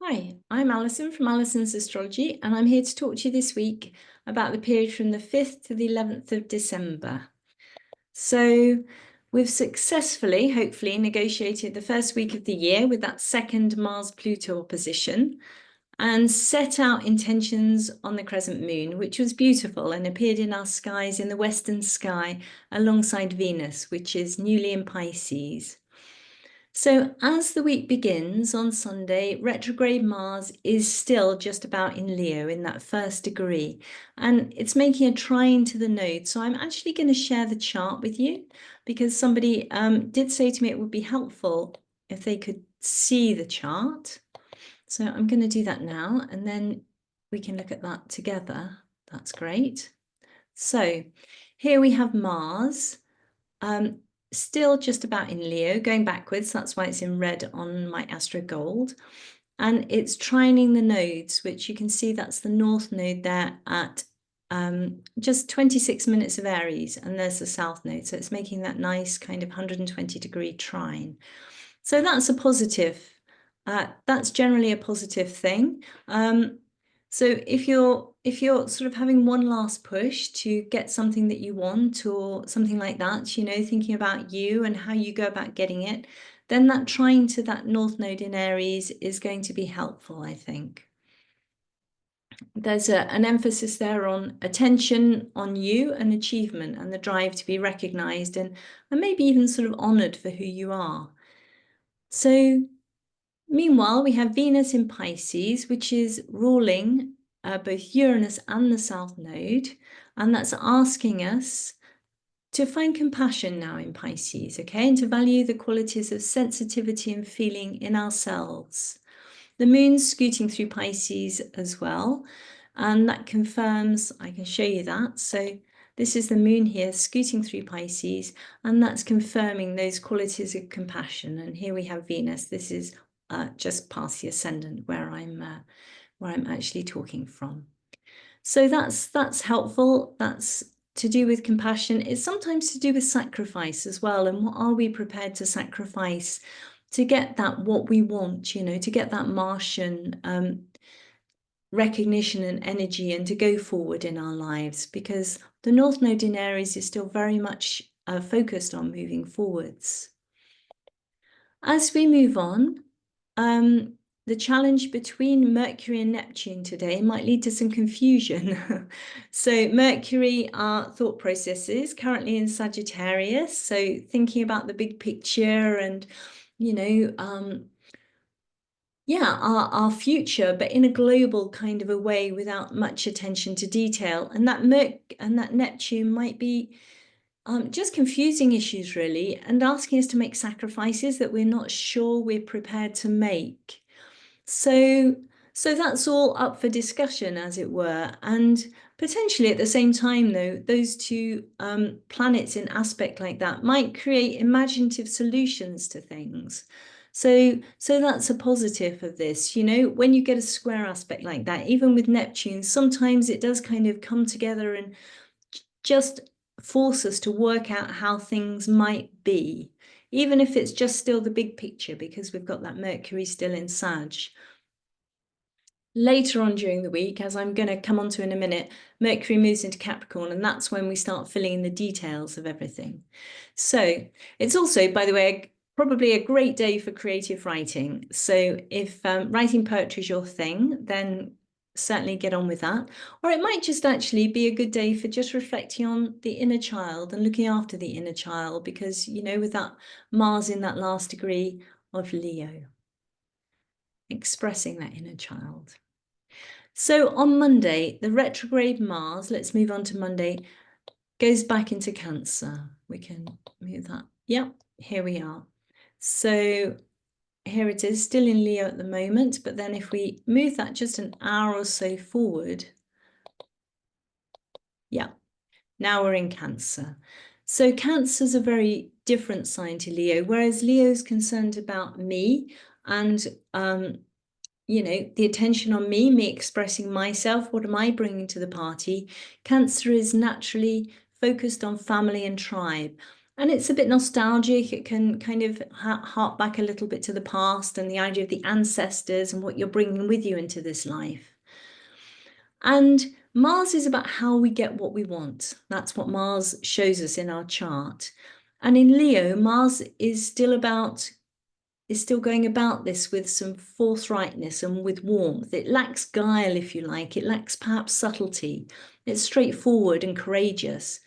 Hi, I'm Alison from Alison's Astrology, and I'm here to talk to you this week about the period from the 5th to the 11th of December. So we've successfully, hopefully, negotiated the first week of the year with that second Mars-Pluto opposition and set out intentions on the crescent moon, which was beautiful and appeared in our skies in the western sky alongside Venus, which is newly in Pisces. So as the week begins on Sunday, retrograde Mars is still just about in Leo in that first degree, and it's making a trine to the node. So I'm actually going to share the chart with you because somebody did say to me it would be helpful if they could see the chart. So I'm going to do that now, and then we can look at that together. That's great. So here we have Mars. Still just about in Leo, going backwards. That's why it's in red on my Astro Gold. And it's trining the nodes, which you can see that's the north node there at just 26 minutes of Aries, and there's the south node. So it's making that nice kind of 120-degree trine. So that's a positive. That's generally a positive thing. So if you're sort of having one last push to get something that you want or something like that, you know, thinking about you and how you go about getting it, then that trine to that north node in Aries is going to be helpful, I think. There's an emphasis there on attention on you and achievement and the drive to be recognized and maybe even sort of honored for who you are. So meanwhile, we have Venus in Pisces, which is ruling both Uranus and the South Node, and that's asking us to find compassion now in Pisces, okay, and to value the qualities of sensitivity and feeling in ourselves. The moon's scooting through Pisces as well, and that confirms, I can show you that. So this is the moon here scooting through Pisces, and that's confirming those qualities of compassion. And here we have Venus. This is just past the ascendant where I'm actually talking from. So that's helpful. That's to do with compassion. It's sometimes to do with sacrifice as well. And what are we prepared to sacrifice to get that what we want, you know, to get that Martian recognition and energy and to go forward in our lives, because the North Node in Aries is still very much focused on moving forwards. As we move on, the challenge between Mercury and Neptune today might lead to some confusion. So Mercury, our thought processes, currently in Sagittarius, so thinking about the big picture and, you know, yeah, our future, but in a global kind of a way without much attention to detail. And that Neptune might be just confusing issues, really, and asking us to make sacrifices that we're not sure we're prepared to make. So that's all up for discussion, as it were. And potentially at the same time, though, those two planets in aspect like that might create imaginative solutions to things. So that's a positive of this. You know, when you get a square aspect like that, even with Neptune, sometimes it does kind of come together and just force us to work out how things might be, even if it's just still the big picture, because we've got that Mercury still in Sag. Later on during the week, as I'm going to come on to in a minute, Mercury moves into Capricorn, and that's when we start filling in the details of everything. So it's also, by the way, probably a great day for creative writing. So if writing poetry is your thing, then certainly get on with that. Or it might just actually be a good day for just reflecting on the inner child and looking after the inner child, because, you know, with that Mars in that last degree of Leo, expressing that inner child. So on Monday, the retrograde Mars, let's move on to Monday, goes back into Cancer. We can move that. Yep, here we are. So here it is, still in Leo at the moment, but then if we move that just an hour or so forward, yeah, now we're in Cancer. So Cancer's a very different sign to Leo, whereas Leo's concerned about me and you know, the attention on me expressing myself, what am I bringing to the party? Cancer is naturally focused on family and tribe. And it's a bit nostalgic. It can kind of hark back a little bit to the past and the idea of the ancestors and what you're bringing with you into this life. And Mars is about how we get what we want. That's what Mars shows us in our chart. And in Leo, Mars is still going about this with some forthrightness and with warmth. It lacks guile, if you like. It lacks perhaps subtlety. It's straightforward and courageous.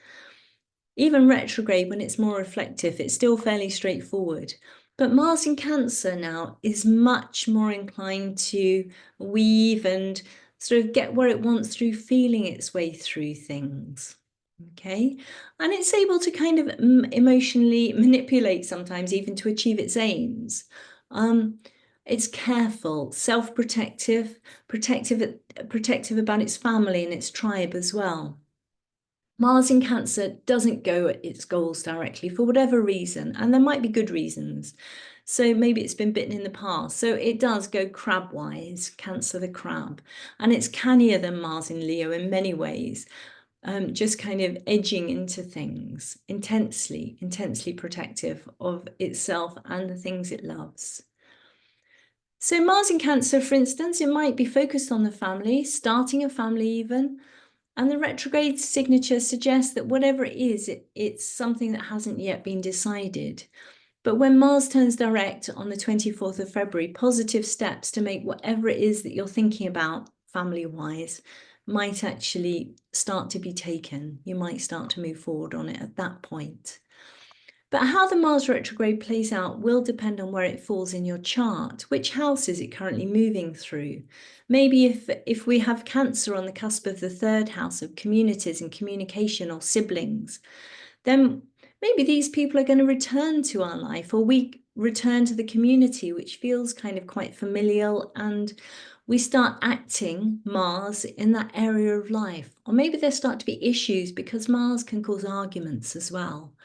Even retrograde, when it's more reflective, it's still fairly straightforward. But Mars in Cancer now is much more inclined to weave and sort of get where it wants through feeling its way through things. Okay, and it's able to kind of emotionally manipulate sometimes even to achieve its aims. It's careful, self-protective, protective about its family and its tribe as well. Mars in Cancer doesn't go at its goals directly for whatever reason, and there might be good reasons. So maybe it's been bitten in the past. So it does go crab-wise, Cancer the crab. And it's cannier than Mars in Leo in many ways, just kind of edging into things, intensely protective of itself and the things it loves. So Mars in Cancer, for instance, it might be focused on the family, starting a family even. And the retrograde signature suggests that whatever it is, it's something that hasn't yet been decided. But when Mars turns direct on the 24th of February, positive steps to make whatever it is that you're thinking about family-wise might actually start to be taken. You might start to move forward on it at that point. But how the Mars retrograde plays out will depend on where it falls in your chart. Which house is it currently moving through? Maybe if we have Cancer on the cusp of the third house of communities and communication or siblings, then maybe these people are going to return to our life, or we return to the community, which feels kind of quite familial, and we start acting Mars in that area of life. Or maybe there start to be issues because Mars can cause arguments as well.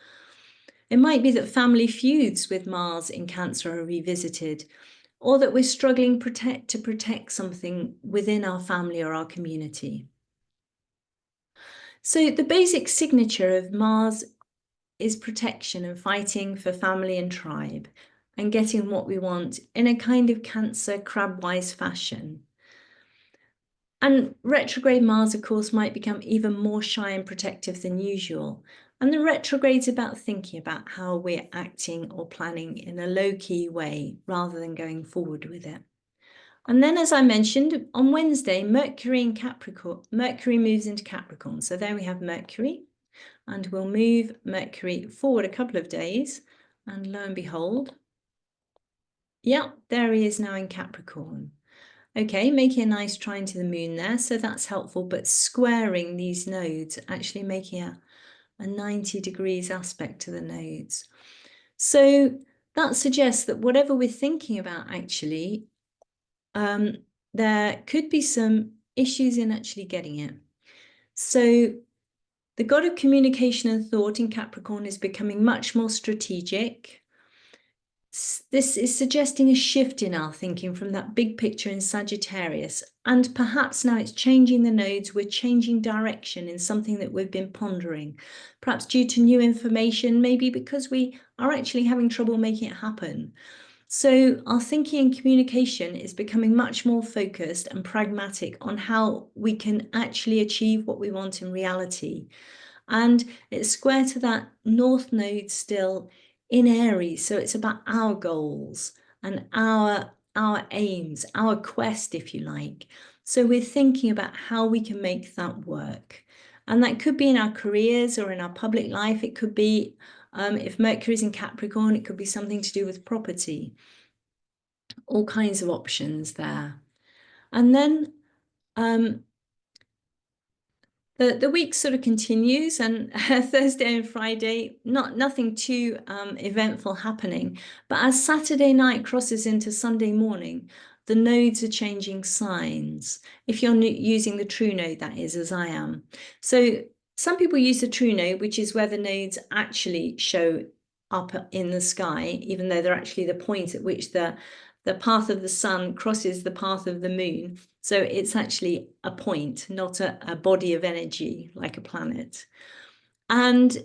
It might be that family feuds with Mars in Cancer are revisited, or that we're struggling to protect something within our family or our community. So the basic signature of Mars is protection and fighting for family and tribe and getting what we want in a kind of Cancer crab-wise fashion. And retrograde Mars, of course, might become even more shy and protective than usual. And the retrograde's about thinking about how we're acting or planning in a low-key way rather than going forward with it. And then, as I mentioned, on Wednesday, Mercury moves into Capricorn. So there we have Mercury, and we'll move Mercury forward a couple of days. And lo and behold, yeah, there he is now in Capricorn. Okay, making a nice trine to the moon there, so that's helpful, but squaring these nodes, actually making a 90 degrees aspect to the nodes. So that suggests that whatever we're thinking about, actually, there could be some issues in actually getting it. So the god of communication and thought in Capricorn is becoming much more strategic. This is suggesting a shift in our thinking from that big picture in Sagittarius, and perhaps now it's changing the nodes, we're changing direction in something that we've been pondering, perhaps due to new information, maybe because we are actually having trouble making it happen. So our thinking and communication is becoming much more focused and pragmatic on how we can actually achieve what we want in reality. And it's square to that North node still in Aries, so it's about our goals and our aims, our quest, if you like. So we're thinking about how we can make that work. And that could be in our careers or in our public life. It could be, if Mercury's in Capricorn, it could be something to do with property. All kinds of options there. And then the week sort of continues, and Thursday and Friday, nothing too eventful happening. But as Saturday night crosses into Sunday morning, the nodes are changing signs. If you're using the true node, that is, as I am. So some people use the true node, which is where the nodes actually show up in the sky, even though they're actually the point at which the path of the sun crosses the path of the moon. So it's actually a point, not a body of energy like a planet. And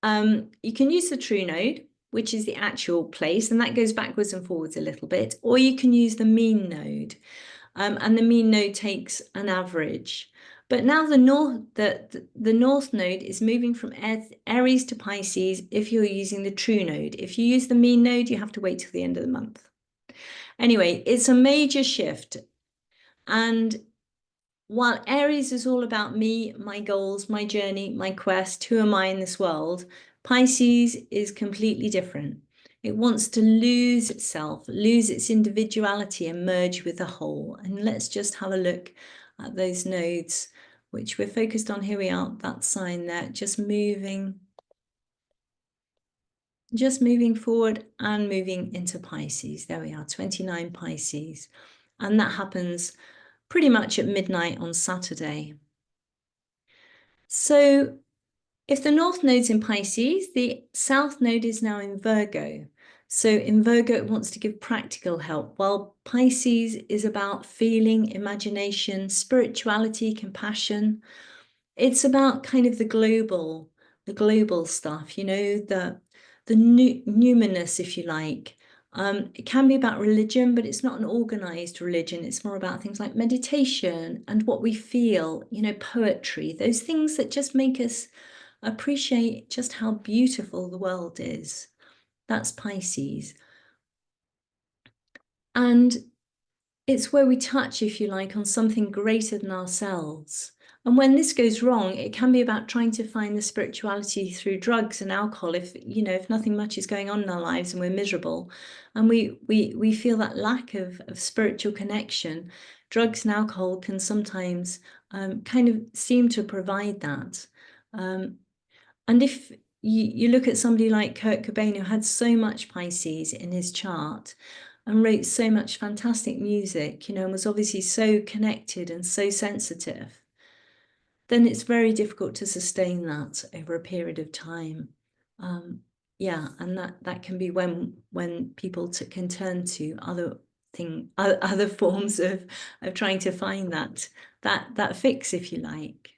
you can use the true node, which is the actual place, and that goes backwards and forwards a little bit, or you can use the mean node, and the mean node takes an average. But now the north node is moving from Aries to Pisces if you're using the true node. If you use the mean node, you have to wait till the end of the month. Anyway, it's a major shift. And while Aries is all about me, my goals, my journey, my quest, who am I in this world, Pisces is completely different. It wants to lose itself, lose its individuality and merge with the whole. And let's just have a look at those nodes, which we're focused on. Here we are, that sign there, just moving forward and moving into Pisces. There we are, 29 Pisces. And that happens pretty much at midnight on Saturday. So if the north node's in Pisces, the south node is now in Virgo. So in Virgo, it wants to give practical help, while Pisces is about feeling, imagination, spirituality, compassion. It's about kind of the global stuff, you know, the numinous, if you like. It can be about religion, but it's not an organized religion. It's more about things like meditation and what we feel, you know, poetry, those things that just make us appreciate just how beautiful the world is. That's Pisces. And it's where we touch, if you like, on something greater than ourselves. And when this goes wrong, it can be about trying to find the spirituality through drugs and alcohol. If, you know, if nothing much is going on in our lives and we're miserable and we feel that lack of spiritual connection, drugs and alcohol can sometimes kind of seem to provide that. And if you look at somebody like Kurt Cobain, who had so much Pisces in his chart and wrote so much fantastic music, you know, and was obviously so connected and so sensitive, then it's very difficult to sustain that over a period of time. Yeah, and that can be when people can turn to other forms of trying to find that fix, if you like.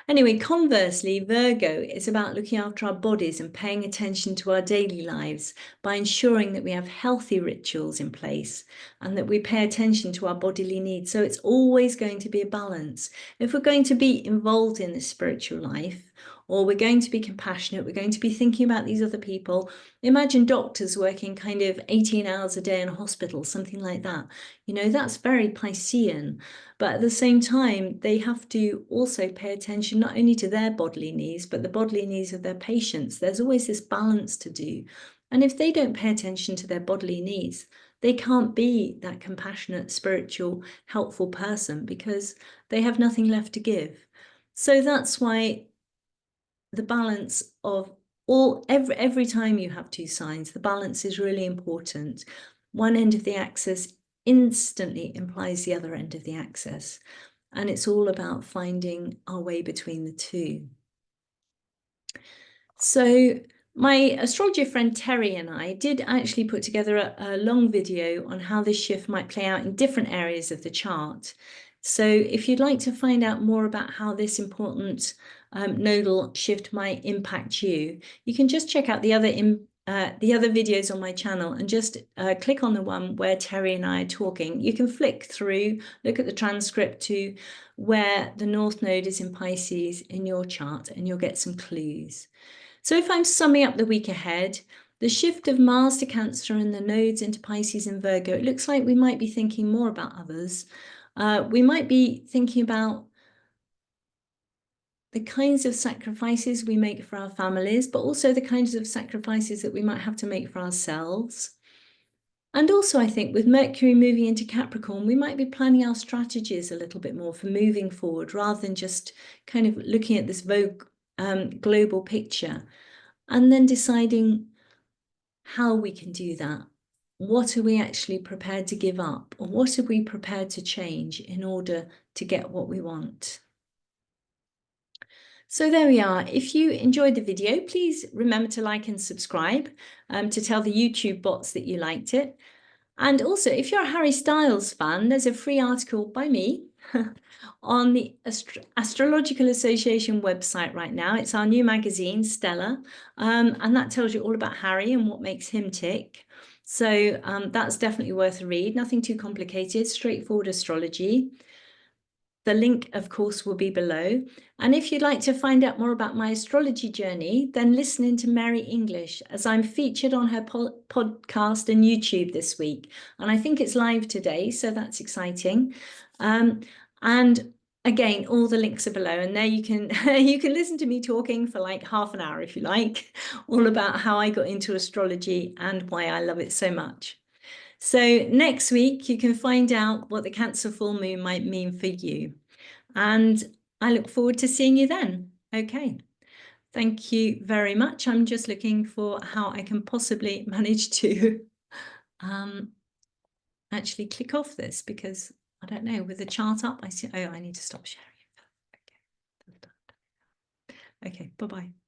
Anyway, conversely, Virgo is about looking after our bodies and paying attention to our daily lives by ensuring that we have healthy rituals in place and that we pay attention to our bodily needs. So it's always going to be a balance. If we're going to be involved in the spiritual life, or we're going to be compassionate, we're going to be thinking about these other people. Imagine doctors working kind of 18 hours a day in a hospital, something like that. You know, that's very Piscean. But at the same time, they have to also pay attention not only to their bodily needs, but the bodily needs of their patients. There's always this balance to do. And if they don't pay attention to their bodily needs, they can't be that compassionate, spiritual, helpful person because they have nothing left to give. So that's why the balance of every time you have two signs, the balance is really important. One end of the axis instantly implies the other end of the axis. And it's all about finding our way between the two. So my astrologer friend Terry and I did actually put together a long video on how this shift might play out in different areas of the chart. So if you'd like to find out more about how this important nodal shift might impact you, you can just check out the other videos on my channel and just click on the one where Terry and I are talking. You can flick through, look at the transcript to where the North Node is in Pisces in your chart, and you'll get some clues. So if I'm summing up the week ahead, the shift of Mars to Cancer and the nodes into Pisces and Virgo, it looks like we might be thinking more about others. We might be thinking about the kinds of sacrifices we make for our families, but also the kinds of sacrifices that we might have to make for ourselves. And also, I think with Mercury moving into Capricorn, we might be planning our strategies a little bit more for moving forward, rather than just kind of looking at this global picture and then deciding how we can do that. What are we actually prepared to give up? Or what are we prepared to change in order to get what we want? So there we are. If you enjoyed the video, please remember to like and subscribe to tell the YouTube bots that you liked it. And also, if you're a Harry Styles fan, there's a free article by me on the Astrological Association website right now. It's our new magazine, Stella, and that tells you all about Harry and what makes him tick. So that's definitely worth a read. Nothing too complicated, straightforward astrology. The link, of course, will be below. And if you'd like to find out more about my astrology journey, then listen in to Mary English, as I'm featured on her podcast and YouTube this week. And I think it's live today, so that's exciting. And again, all the links are below, and there you can you can listen to me talking for like half an hour if you like, all about how I got into astrology and why I love it so much. So next week, you can find out what the Cancer full moon might mean for you. And I look forward to seeing you then. Okay. Thank you very much. I'm just looking for how I can possibly manage to actually click off this, because I don't know, with the chart up, I see, oh, I need to stop sharing it. Okay, bye-bye.